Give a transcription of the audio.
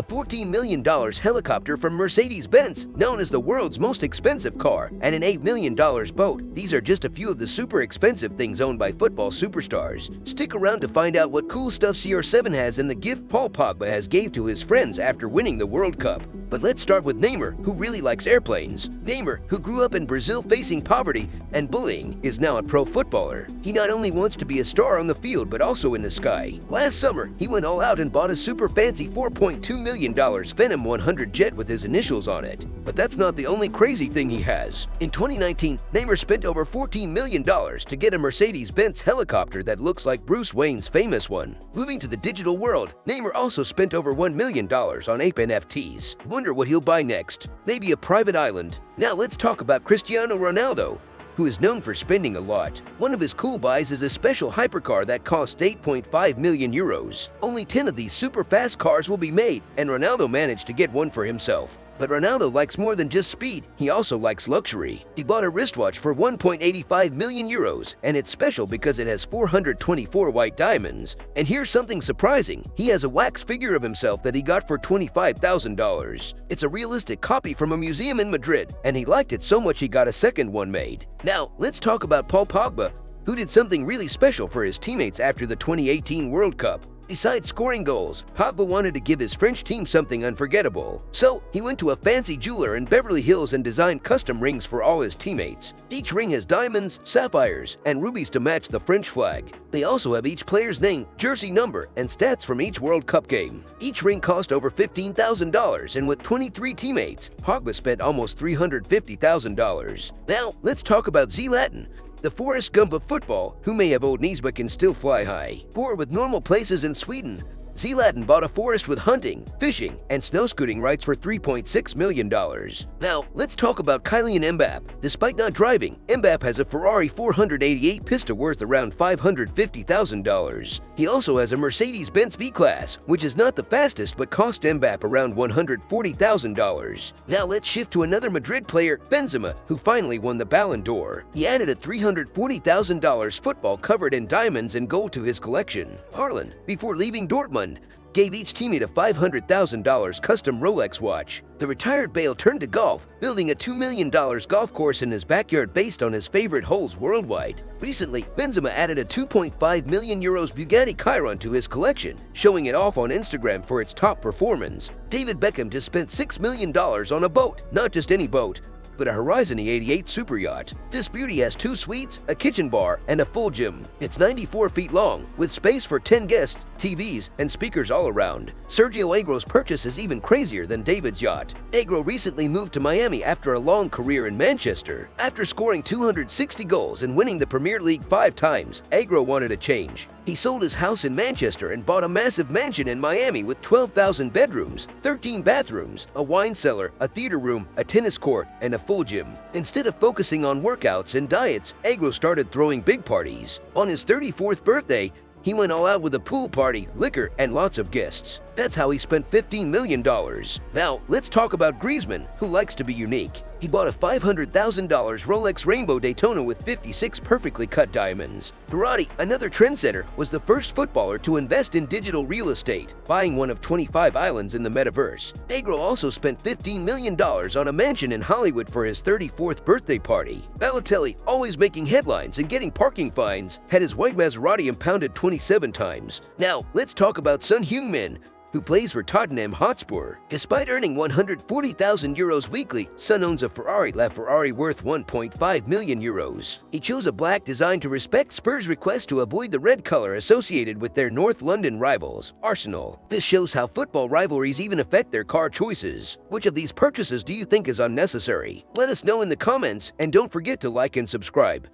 a $14 million helicopter from Mercedes-Benz, known as the world's most expensive car, and an $8 million boat. These are just a few of the super expensive things owned by football superstars. Stick around to find out what cool stuff CR7 has and the gift Paul Pogba has gave to his friends after winning the World Cup. But let's start with Neymar, who really likes airplanes. Neymar, who grew up in Brazil facing poverty and bullying, is now a pro footballer. He not only wants to be a star on the field but also in the sky. Last summer, he went all out and bought a super fancy $4.2 million Phenom 100 jet with his initials on it. But that's not the only crazy thing he has. In 2019, Neymar spent over $14 million to get a Mercedes-Benz helicopter that looks like Bruce Wayne's famous one. Moving to the digital world, Neymar also spent over $1 million on Ape NFTs. Wonder what he'll buy next. Maybe a private island. Now let's talk about Cristiano Ronaldo, who is known for spending a lot. One of his cool buys is a special hypercar that costs 8.5 million euros. Only 10 of these super fast cars will be made, and Ronaldo managed to get one for himself. But Ronaldo likes more than just speed, he also likes luxury. He bought a wristwatch for 1.85 million euros, and it's special because it has 424 white diamonds. And here's something surprising, he has a wax figure of himself that he got for $25,000. It's a realistic copy from a museum in Madrid, and he liked it so much he got a second one made. Now, let's talk about Paul Pogba, who did something really special for his teammates after the 2018 World Cup. Besides scoring goals, Pogba wanted to give his French team something unforgettable. So, he went to a fancy jeweler in Beverly Hills and designed custom rings for all his teammates. Each ring has diamonds, sapphires, and rubies to match the French flag. They also have each player's name, jersey number, and stats from each World Cup game. Each ring cost over $15,000, and with 23 teammates, Pogba spent almost $350,000. Now, let's talk about Zlatan, the Forrest Gump of football, who may have old knees but can still fly high. Poor with normal places in Sweden, Zlatan bought a forest with hunting, fishing, and snow scooting rights for $3.6 million. Now, let's talk about Kylian Mbappe. Despite not driving, Mbappe has a Ferrari 488 Pista worth around $550,000. He also has a Mercedes-Benz V-Class, which is not the fastest but cost Mbappe around $140,000. Now let's shift to another Madrid player, Benzema, who finally won the Ballon d'Or. He added a $340,000 football covered in diamonds and gold to his collection. Haaland, before leaving Dortmund, gave each teammate a $500,000 custom Rolex watch. The retired Bale turned to golf, building a $2 million golf course in his backyard based on his favorite holes worldwide. Recently, Benzema added a 2.5 million euros Bugatti Chiron to his collection, showing it off on Instagram for its top performance. David Beckham just spent $6 million on a boat, not just any boat, but a Horizon E88 super yacht. This beauty has 2 suites, a kitchen bar, and a full gym. It's 94 feet long, with space for 10 guests, TVs, and speakers all around. Sergio Aguero's purchase is even crazier than David's yacht. Aguero recently moved to Miami after a long career in Manchester. After scoring 260 goals and winning the Premier League 5 times, Aguero wanted a change. He sold his house in Manchester and bought a massive mansion in Miami with 12,000 bedrooms, 13 bathrooms, a wine cellar, a theater room, a tennis court, and a full gym. Instead of focusing on workouts and diets, Aguero started throwing big parties. On his 34th birthday, he went all out with a pool party, liquor, and lots of guests. That's how he spent $15 million. Now, let's talk about Griezmann, who likes to be unique. He bought a $500,000 Rolex Rainbow Daytona with 56 perfectly cut diamonds. Verratti, another trendsetter, was the first footballer to invest in digital real estate, buying one of 25 islands in the metaverse. Aguero also spent $15 million on a mansion in Hollywood for his 34th birthday party. Balotelli, always making headlines and getting parking fines, had his white Maserati impounded 27 times. Now, let's talk about Son Heung-min, who plays for Tottenham Hotspur. Despite earning 140,000 euros weekly, Son owns a Ferrari LaFerrari worth 1.5 million euros. He chose a black design to respect Spurs' request to avoid the red color associated with their North London rivals, Arsenal. This shows how football rivalries even affect their car choices. Which of these purchases do you think is unnecessary? Let us know in the comments, and don't forget to like and subscribe.